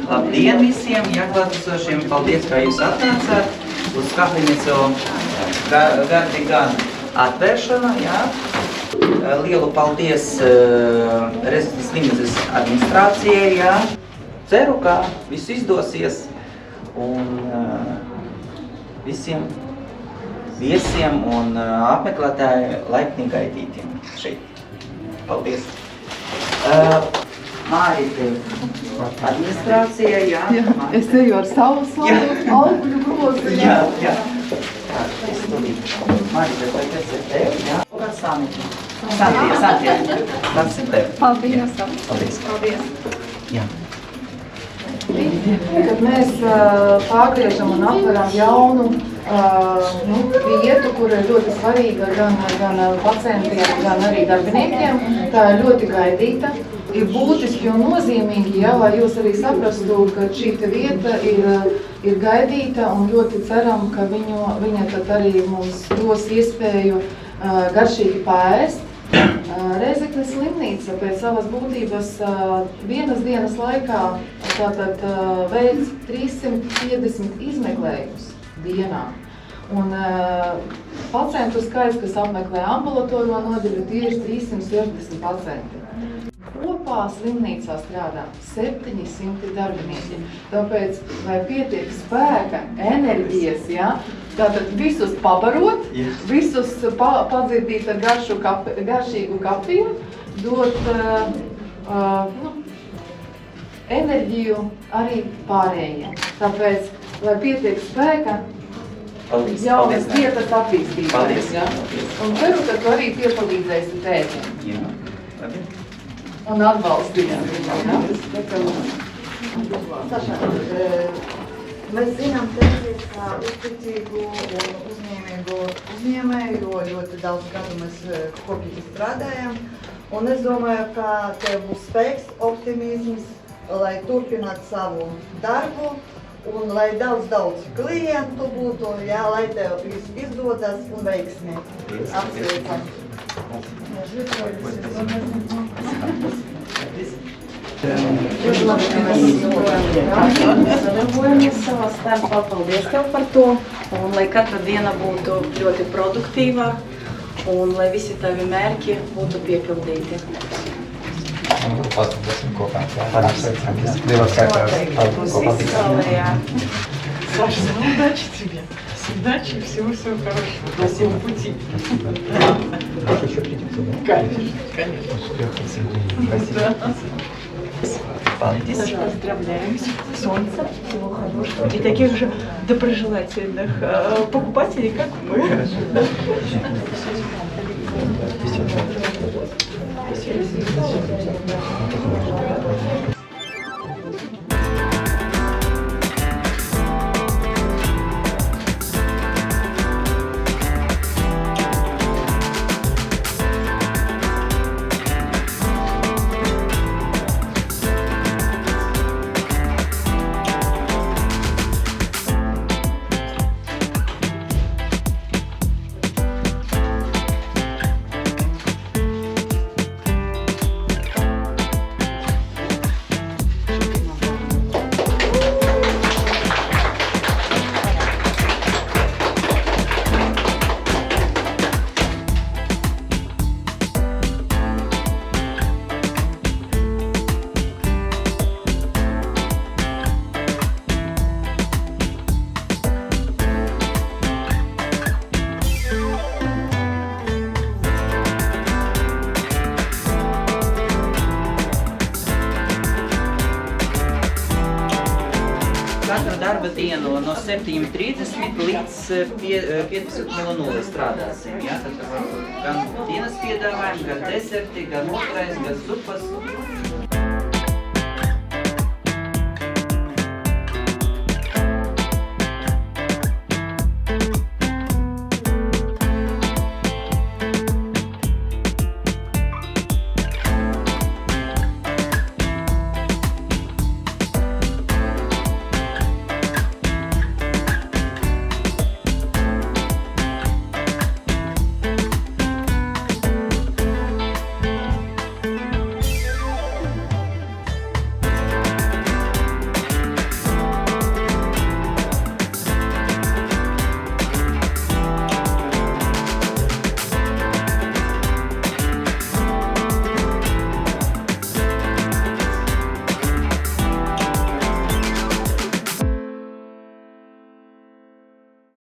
Labdien visiem, klātesošiem! Paldies, ka jūs atnācāt uz kafejnīcu Gardi gan atvēršanu, jā. Lielu paldies Rezeknes slimnīcas administrācijai, jā. Ceru, ka viss izdosies un visiem viesiem un apmeklētāju laipni gaidītiem šeit. Paldies! Mārīte administrācija, jā. Es eju ar savu augļu grozu. Jā. Es tulīt. Mārīte, vai tas ir tev, jā? Vai Santi? Santi. Tas ir tev. Paldies. Jā. Kad mēs pārgriežam un apveram jaunu vietu, kur ir ļoti svarīga gan pacientiem, gan arī darbiniekiem, tā ir ļoti gaidīta. Ir būtiski un nozīmīgi, lai jūs arī saprastu, ka šī vieta ir gaidīta un ļoti ceram, ka viņa tad arī mums dos iespēju garšīgi pārēst. Rezeknes slimnīca pēc savas būtības vienas dienas laikā tātad veids 350 izmeklējumus dienā. Un pacientu skaits, kas apmeklē ambulatorisko nodaļu, tieši 360 pacienti. Kopā slimnīcā strādā 700 darbinieki. Tāpēc, lai pietiek spēka, enerģijas, tātad visus pabarot, visus padzirdīt ar garšīgu kafiju, dot enerģiju arī pārējiem. Tāpēc, lai pietiek spēka, jaunas vietas attīstības. Un ceru, ka tu arī piepalīdzēsi tētim. Un atbalstīsim. Mēs zinām tevi kā uzticīgu un uzņēmīgu uzņēmēju, jo ļoti daudz gadu mēs kopīgi strādājam. Un es domāju, ka tev būs spēks, optimisms, lai turpināt savu darbu un lai daudz klientu būtu, lai tev viss izdodas un veiksmi. Apsveicam! Sadarbojamies savā starpā, paldies tev par to, un lai katra diena būtu ļoti produktīvā, un lai visi tavi mērķi būtu piepildīti. Būsim kopā. Apsveicam. Lielas svētās. Саша, ну удачи тебе. Удачи и всего хорошего. На всем пути. Еще придется, да? Конечно. Спасибо. Поздравляем. Солнца, всего хорошего. И таких же доброжелательных покупателей, как мы. Katru darba dienu no 7:30 līdz 15:00 strādāsim. Tad gan dienas piedāvājumi, gan deserti, gan otrais, gan zupas.